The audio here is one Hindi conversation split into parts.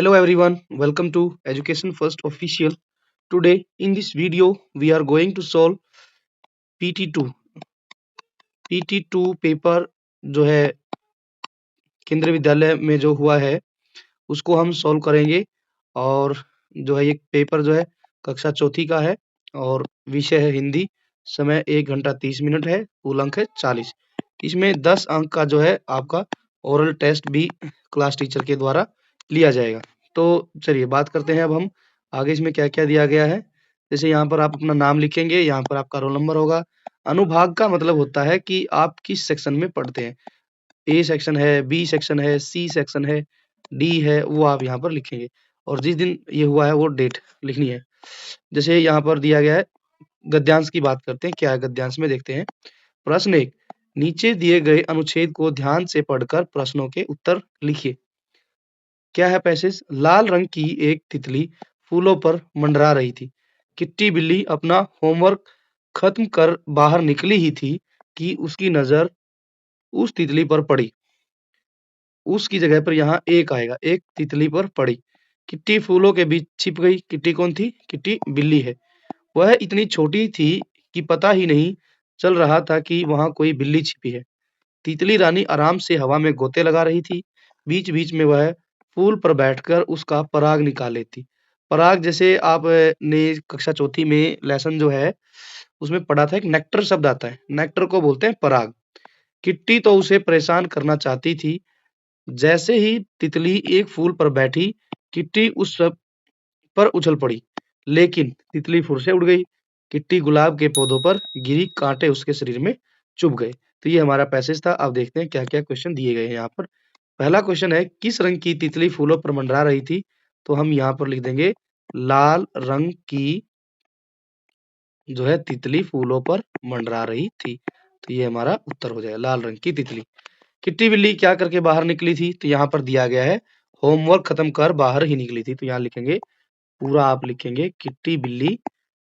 Hello everyone, welcome to Education First Official. Today in this video we are going to solve PT2 PT2 paper जो है केंद्रीय विद्यालय में जो हुआ है उसको हम सॉल्व करेंगे। और जो है ये पेपर जो है कक्षा चौथी का है और विषय है हिंदी। समय 1 घंटा 30 मिनट है, कुल अंक है 40। इसमें 10 अंक का जो है आपका ओरल टेस्ट भी क्लास टीचर के द्वारा लिया जाएगा। तो चलिए बात करते हैं अब हम आगे इसमें क्या-क्या दिया गया है। जैसे यहाँ पर आप अपना नाम लिखेंगे, यहाँ पर आपका रोल नंबर होगा। अनुभाग का मतलब होता है कि आप किस सेक्शन में पढ़ते हैं। ए सेक्शन है, बी सेक्शन है, सी सेक्शन है, डी है, वो आप यहाँ पर लिखेंगे और जिस दिन ये हुआ है वो डेट लिखनी है। जैसे यहाँ पर दिया गया है, गद्यांश की बात करते हैं, क्या है गद्यांश में देखते हैं। प्रश्न 1, नीचे दिए गए अनुच्छेद को ध्यान से पढ़कर प्रश्नों के उत्तर लिखिए। क्या है पैसेज? लाल रंग की एक तितली फूलों पर मंडरा रही थी। किट्टी बिल्ली अपना होमवर्क खत्म कर बाहर निकली ही थी कि उसकी नजर उस तितली पर पड़ी। उसकी जगह पर यहाँ एक आएगा, एक तितली पर पड़ी। किट्टी फूलों के बीच छिप गई। किट्टी कौन थी? किट्टी बिल्ली है। वह इतनी छोटी थी कि पता ही नहीं चल रहा था कि वहां कोई बिल्ली छिपी है। तितली रानी आराम से हवा में गोते लगा रही थी। बीच-बीच में वह फूल पर बैठकर उसका पराग निकाल लेती। पराग जैसे आप ने कक्षा चौथी में लेसन जो है उसमें पढ़ा था, एक नेक्टर शब्द आता है। नेक्टर को बोलते हैं पराग। किट्टी तो उसे परेशान करना चाहती थी। जैसे ही तितली एक फूल पर बैठी, किट्टी उस सब पर उछल पड़ी, लेकिन तितली फुर से उड़ गई। किट्टी गुलाब के पौधों पर गिरी, कांटे उसके शरीर में चुभ गए। तो ये हमारा पैसेज था। अब देखते हैं क्या-क्या क्वेश्चन दिए गए हैं यहाँ पर। पहला क्वेश्चन है, किस रंग की तितली फूलों पर मंडरा रही थी? तो हम यहाँ पर लिख देंगे लाल रंग की जो है तितली फूलों पर मंडरा रही थी। तो ये हमारा उत्तर हो जाएगा, लाल रंग की तितली। किट्टी बिल्ली क्या करके बाहर निकली थी? तो यहाँ पर दिया गया है होमवर्क खत्म कर बाहर ही निकली थी। तो यहाँ लिखेंगे, पूरा आप लिखेंगे किट्टी बिल्ली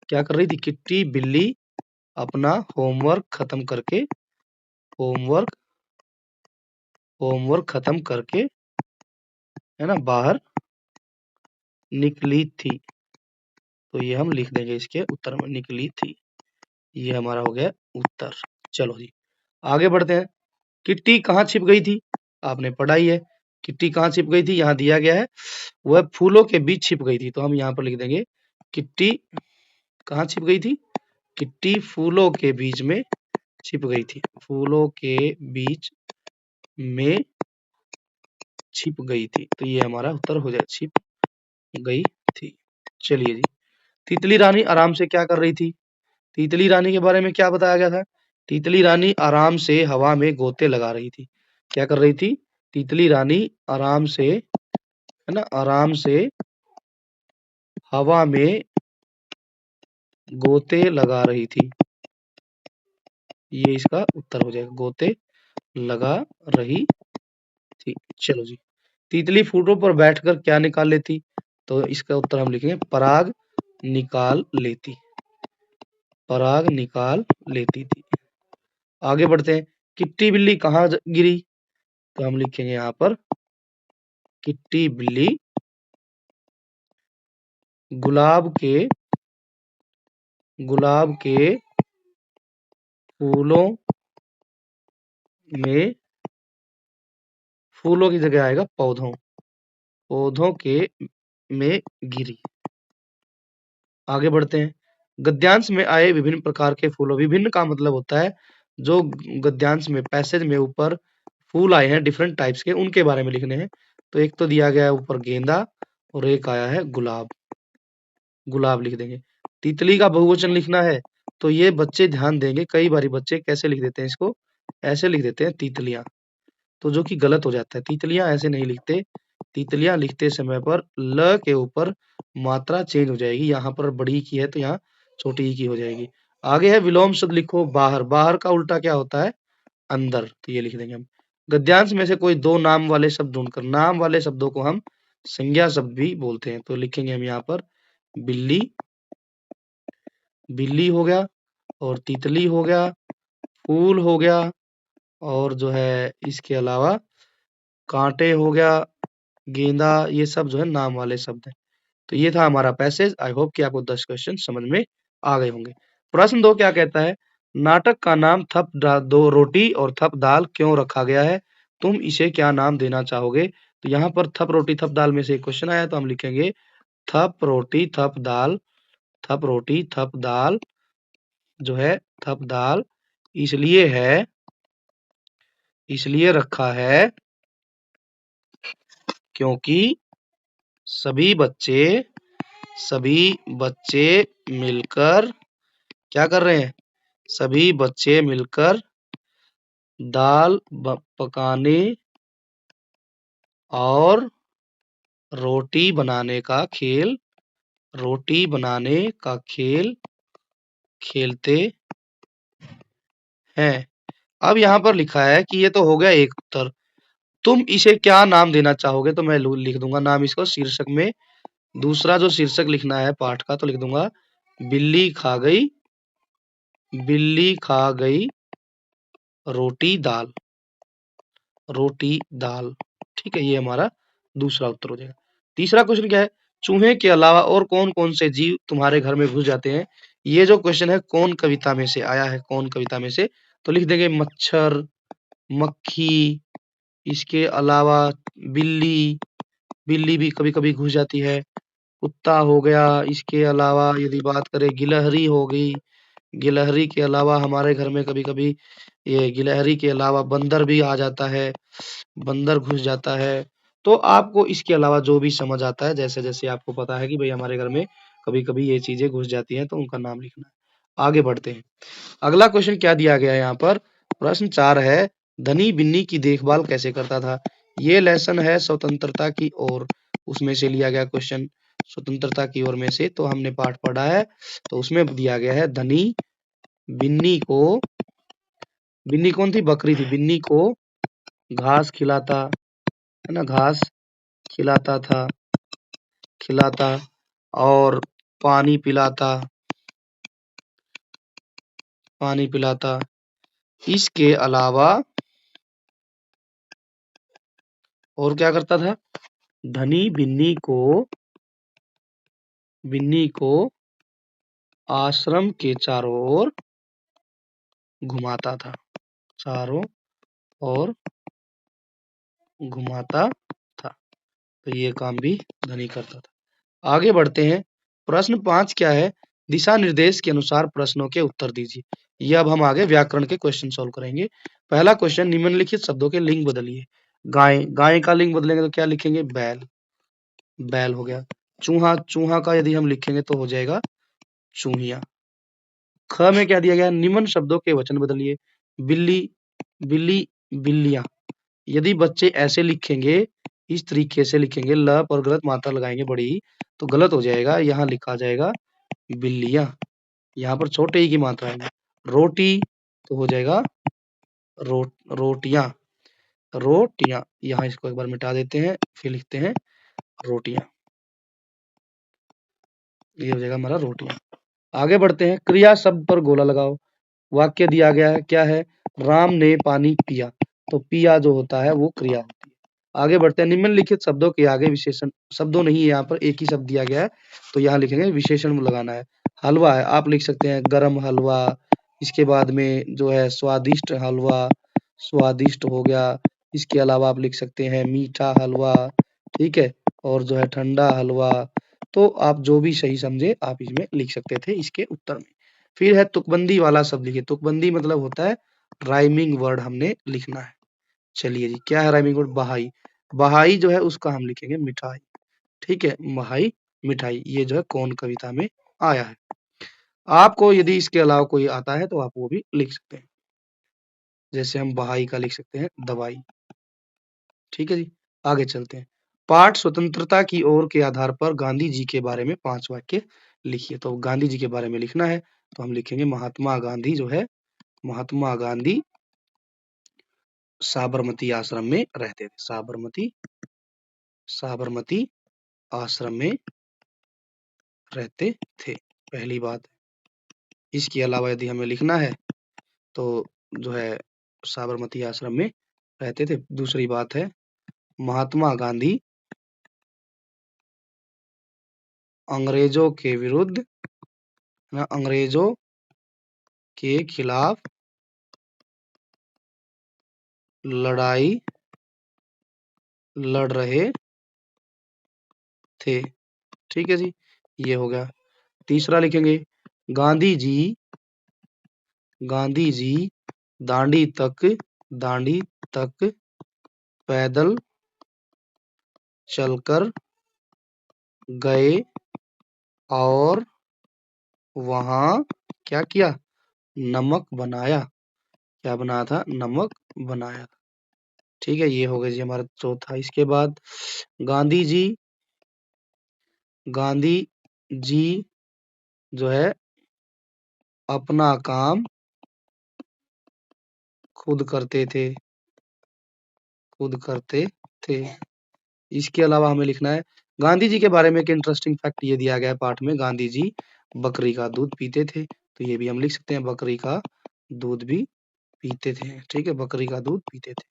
क्या कर रही थी? किट्टी बिल्ली अपना होमवर्क खत्म करके होमवर्क होमवर्क खत्म करके है ना बाहर निकली थी। तो ये हम लिख देंगे इसके उत्तर में, निकली थी। ये हमारा हो गया उत्तर। चलो जी आगे बढ़ते हैं। किट्टी कहाँ छिप गई थी? आपने पढ़ा ही है। किट्टी कहाँ छिप गई थी? यहाँ दिया गया है वह फूलों के बीच छिप गई थी। तो हम यहाँ पर लिख देंगे किट्टी कहाँ छिप गई थी? किट्टी फूलों के बीच में छिप गई थी। फूलों के बीच में छिप गई थी। तो ये हमारा उत्तर हो जाए, छिप गई थी। चलिए जी, तितली रानी आराम से क्या कर रही थी? तितली रानी के बारे में क्या बताया गया था? तितली रानी आराम से हवा में गोते लगा रही थी। क्या कर रही थी? तितली रानी आराम से है ना, आराम से हवा में गोते लगा रही थी। ये इसका उत्तर हो जाएगा, गोते लगा रही थी। चलो जी, तितली फूलों पर बैठकर क्या निकाल लेती? तो इसका उत्तर हम लिखेंगे पराग निकाल लेती। पराग निकाल लेती थी। आगे बढ़ते हैं। किट्टी बिल्ली कहाँ गिरी? तो हम लिखेंगे यहाँ पर किट्टी बिल्ली गुलाब के फूलों में, फूलों की जगह आएगा पौधों के में गिरी। आगे बढ़ते हैं। गद्यांश में आए विभिन्न प्रकार के फूलों, विभिन्न का मतलब होता है जो गद्यांश में पैसेज में ऊपर फूल आए हैं डिफरेंट टाइप्स के, उनके बारे में लिखने हैं। तो एक तो दिया गया है ऊपर गेंदा और एक आया है गुलाब। गुलाब लिख देंगे। तितली का बहुवचन लिखना है तो ये बच्चे ध्यान देंगे, कई बारी बच्चे कैसे लिख देते हैं इसको, ऐसे लिख देते हैं तितलियां, तो जो कि गलत हो जाता है। तितलियां ऐसे नहीं लिखते। तितलियां लिखते समय पर ल के ऊपर मात्रा चेंज हो जाएगी, यहाँ पर बड़ी की है तो यहाँ छोटी ई की हो जाएगी। आगे है विलोम शब्द लिखो बाहर। बाहर का उल्टा क्या होता है? अंदर। तो ये लिख देंगे हम। गद्यांश में से कोई दो नाम वाले शब्द ढूंढकर, नाम वाले शब्दों को हम संज्ञा शब्द भी बोलते हैं। तो लिखेंगे हम यहाँ पर बिल्ली, बिल्ली हो गया और तितली हो गया, फूल हो गया और जो है इसके अलावा कांटे हो गया, गेंदा, ये सब जो है नाम वाले शब्द हैं। तो ये था हमारा पैसेज। आई होप कि आपको 10 क्वेश्चन समझ में आ गए होंगे। प्रश्न 2 क्या कहता है? नाटक का नाम थप दो रोटी और थप दाल क्यों रखा गया है? तुम इसे क्या नाम देना चाहोगे? तो यहाँ पर थप रोटी थप दाल में से एक क्वेश्चन आया, तो हम लिखेंगे थप रोटी थप दाल। थप रोटी थप दाल जो है थप दाल इसलिए है, इसलिए रखा है क्योंकि सभी बच्चे सभी बच्चे मिलकर क्या कर रहे हैं? सभी बच्चे मिलकर दाल पकाने और रोटी बनाने का खेल रोटी बनाने का खेल खेलते हैं। अब यहाँ पर लिखा है कि ये तो हो गया एक उत्तर। तुम इसे क्या नाम देना चाहोगे? तो मैं लिख दूंगा नाम इसको शीर्षक में। दूसरा जो शीर्षक लिखना है पाठ का, तो लिख दूंगा बिल्ली खा गई, बिल्ली खा गई रोटी दाल, रोटी दाल। ठीक है, ये हमारा दूसरा उत्तर हो जाएगा। तीसरा क्वेश्चन क्या है? चूहे के अलावा और कौन कौन से जीव तुम्हारे घर में घुस जाते हैं? ये जो क्वेश्चन है कौन कविता में से आया है? कौन कविता में से? तो लिख देंगे मच्छर, मक्खी, इसके अलावा बिल्ली, बिल्ली भी कभी कभी घुस जाती है। कुत्ता हो गया, इसके अलावा यदि बात करें गिलहरी हो गई, गिलहरी के अलावा हमारे घर में कभी कभी ये गिलहरी के अलावा बंदर भी आ जाता है, बंदर घुस जाता है। तो आपको इसके अलावा जो भी समझ आता है, जैसे जैसे आपको पता है कि भाई हमारे घर में कभी कभी ये चीजें घुस जाती हैं, तो उनका नाम लिखना है। आगे बढ़ते हैं। अगला क्वेश्चन क्या दिया गया है यहाँ पर? प्रश्न 4 है, धनी बिन्नी की देखभाल कैसे करता था? ये लेसन है स्वतंत्रता की ओर, उसमें से लिया गया क्वेश्चन। स्वतंत्रता की ओर में से तो हमने पाठ पढ़ा है, तो उसमें दिया गया है धनी बिन्नी को, बिन्नी कौन थी? बकरी थी। बिन्नी को घास खिलाता, है ना, घास खिलाता था, खिलाता और पानी पिलाता, पानी पिलाता। इसके अलावा और क्या करता था? धनी बिन्नी को आश्रम के चारों ओर घुमाता था, चारों ओर घुमाता था। तो ये काम भी धनी करता था। आगे बढ़ते हैं। प्रश्न 5 क्या है? दिशा निर्देश के अनुसार प्रश्नों के उत्तर दीजिए। ये अब हम आगे व्याकरण के क्वेश्चन सॉल्व करेंगे। पहला क्वेश्चन, निम्नलिखित शब्दों के लिंग बदलिए। गाय, गाय का लिंग बदलेंगे तो क्या लिखेंगे? बैल, बैल हो गया। चूहा, चूहा का यदि हम लिखेंगे तो हो जाएगा चूहिया। ख में क्या दिया गया? निम्न शब्दों के वचन बदलिए। बिल्ली, बिल्ली, बिल्लियां। यदि बच्चे ऐसे लिखेंगे, इस तरीके से लिखेंगे, ल पर गलत मात्रा लगाएंगे बड़ी, तो गलत हो जाएगा। यहाँ लिखा जाएगा बिल्लियां, यहाँ पर छोटे ही की मात्रा है। रोटी तो हो जाएगा रोटियां, रोटियां। यहाँ इसको एक बार मिटा देते हैं, फिर लिखते हैं रोटियां। ये हो जाएगा हमारा रोटियां। आगे बढ़ते हैं। क्रिया शब्द पर गोला लगाओ। वाक्य दिया गया है, क्या है? राम ने पानी पिया, तो पिया जो होता है वो क्रिया होती है। आगे बढ़ते हैं। निम्नलिखित शब्दों के आगे विशेषण, शब्दों नहीं है, यहाँ पर एक ही शब्द दिया गया है, तो यहाँ लिखेंगे विशेषण लगाना है। हलवा है, आप लिख सकते हैं गरम हलवा। इसके बाद में जो है स्वादिष्ट हलवा, स्वादिष्ट हो गया। इसके अलावा आप लिख सकते हैं मीठा हलवा, ठीक है, और जो है ठंडा हलवा। तो आप जो भी सही समझे आप इसमें लिख सकते थे इसके उत्तर में। फिर है तुकबंदी वाला शब्द लिखिए। तुकबंदी मतलब होता है राइमिंग वर्ड हमने लिखना है। चलिए जी, क्या है राइमिंग वर्ड? बहाई, बहाई जो है उसका हम लिखेंगे मिठाई, ठीक है, बहाई मिठाई। ये जो है कौन कविता में आया है। आपको यदि इसके अलावा कोई आता है तो आप वो भी लिख सकते हैं। जैसे हम बहाई का लिख सकते हैं दवाई, ठीक है जी। आगे चलते हैं। पाठ स्वतंत्रता की ओर के आधार पर गांधी जी के बारे में 5 वाक्य लिखिए। तो गांधी जी के बारे में लिखना है, तो हम लिखेंगे महात्मा गांधी जो है, महात्मा गांधी साबरमती आश्रम में रहते थे। साबरमती, साबरमती आश्रम में रहते थे, पहली बात। इसके अलावा यदि हमें लिखना है तो जो है साबरमती आश्रम में रहते थे। दूसरी बात है महात्मा गांधी अंग्रेजों के विरुद्ध ना, अंग्रेजों के खिलाफ लड़ाई लड़ रहे थे। ठीक है जी, ये हो गया। तीसरा लिखेंगे गांधी जी, गांधी जी दांडी तक पैदल चलकर गए और वहां क्या किया, नमक बनाया। क्या बनाया था, नमक बनाया। ठीक है, ये हो गया जी हमारा चौथा। इसके बाद गांधी जी, गांधी जी जो है अपना काम खुद करते थे, खुद करते थे। इसके अलावा हमें लिखना है गांधी जी के बारे में एक इंटरेस्टिंग फैक्ट ये दिया गया है पाठ में, गांधी जी बकरी का दूध पीते थे। तो ये भी हम लिख सकते हैं, बकरी का दूध भी पीते थे। ठीक है, बकरी का दूध पीते थे,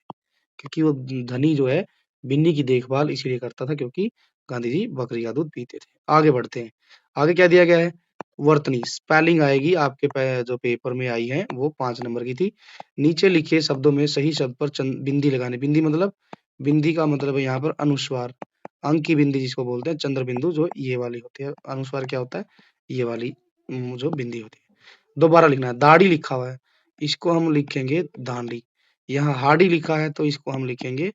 क्योंकि वो धनी जो है बिन्नी की देखभाल इसीलिए करता था, क्योंकि गांधी जी बकरी का दूध पीते थे। आगे बढ़ते हैं, आगे क्या दिया गया है, वर्तनी स्पेलिंग आएगी आपके जो पेपर में आई है वो 5 नंबर की थी। नीचे लिखे शब्दों में सही शब्द पर बिंदी लगाने। बिंदी मतलब, बिंदी का मतलब है यहाँ पर अनुस्वार, अंक की बिंदी जिसको बोलते हैं, चंद्र बिंदु जो ये वाली होती है, अनुस्वार क्या होता है, ये वाली जो बिंदी होती है। दोबारा लिखना है, दाढ़ी लिखा हुआ है, इसको हम लिखेंगे दांडी। यहाँ हाडी लिखा है तो इसको हम लिखेंगे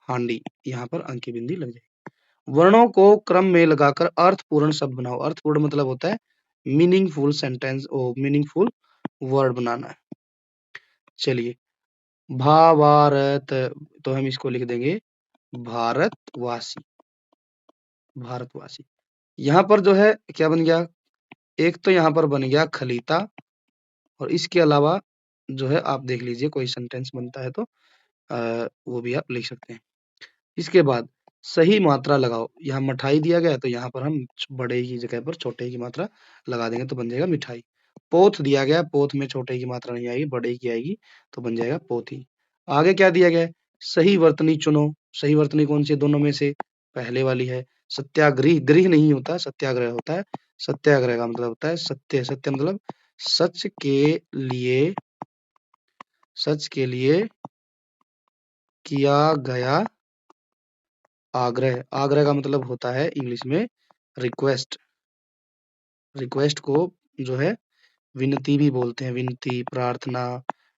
हांडी, यहाँ पर अंक की बिंदी लग जाएगी। वर्णों को क्रम में लगाकर अर्थपूर्ण शब्द बनाओ। अर्थपूर्ण मतलब होता है मीनिंगफुल सेंटेंस और मीनिंगफुल वर्ड बनाना है। चलिए, भावारत, तो हम इसको लिख देंगे भारतवासी, भारतवासी। यहाँ पर जो है क्या बन गया, एक तो यहाँ पर बन गया खलीता, और इसके अलावा जो है आप देख लीजिए कोई सेंटेंस बनता है तो वो भी आप लिख सकते हैं। इसके बाद सही मात्रा लगाओ। यहाँ मिठाई दिया गया है तो यहाँ पर हम बड़े की जगह पर छोटे की मात्रा लगा देंगे तो बन जाएगा मिठाई। पोथ दिया गया है, पोथ में छोटे की मात्रा नहीं आएगी, बड़े की आएगी तो बन जाएगा पोथी। आगे क्या दिया गया है, सही वर्तनी चुनो। सही वर्तनी कौन सी है, दोनों में से पहले वाली है। सत्याग्रही, गृह नहीं होता, सत्याग्रह होता है। सत्याग्रह का मतलब होता है सत्य, सत्य मतलब सच के लिए, सच के लिए किया गया आग्रह। आग्रह का मतलब होता है इंग्लिश में रिक्वेस्ट। रिक्वेस्ट को जो है विनती भी बोलते हैं, विनती, प्रार्थना।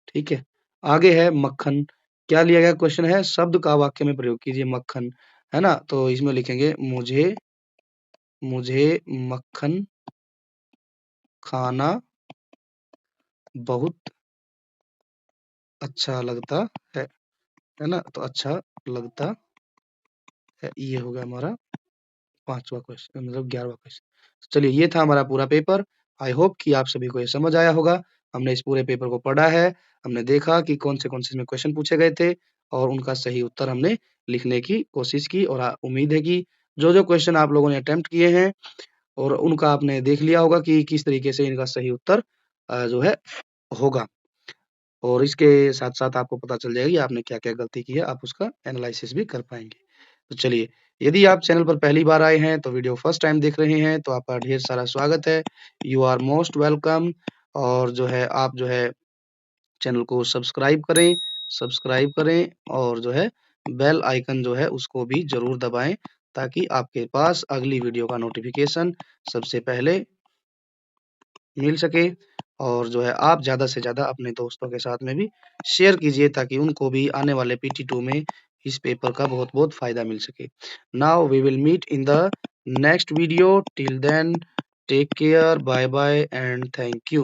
ठीक है, आगे है मक्खन। क्या लिया गया क्वेश्चन है, शब्द का वाक्य में प्रयोग कीजिए। मक्खन है ना, तो इसमें लिखेंगे मुझे, मुझे मक्खन खाना बहुत अच्छा लगता है ना, तो अच्छा लगता है। ये हो गया हमारा 5वां क्वेश्चन, मतलब 11वां क्वेश्चन। चलिए, ये था हमारा पूरा पेपर। आई होप कि आप सभी को ये समझ आया होगा। हमने इस पूरे पेपर को पढ़ा है, हमने देखा कि कौन से इसमें क्वेश्चन पूछे गए थे और उनका सही उत्तर हमने लिखने की कोशिश की, और उम्मीद है कि जो क्वेश्चन आप लोगों ने अटेम्प्ट किए हैं और उनका आपने देख लिया होगा कि किस तरीके से इनका सही उत्तर जो है होगा, और इसके साथ-साथ आपको पता चल जाएगा कि आपने क्या-क्या गलती की है, आप उसका एनालिसिस भी कर पाएँगे। तो चलिए, यदि आप चैनल पर पहली बार आए हैं, तो वीडियो फर्स्ट टाइम देख रहे हैं, तो आपका ढेर सारा स्वागत है। You are most welcome. और जो है आप जो है चैनल को सब्सक्राइब करें और जो है बेल आइकन जो है उसको भी ज़रूर दबाएँ, ताकि आपके पास अगली वीडियो का नोटिफ़िकेशन सबसे पहले मिल सके। और जो है आप ज़्यादा से ज़्यादा अपने दोस्तों के साथ में भी शेयर कीजिए, ताकि उनको भी आने वाले PT2 में इस पेपर का बहुत-बहुत फ़ायदा मिल सके। Now we will meet in the next video. Till then take care, bye bye and thank you.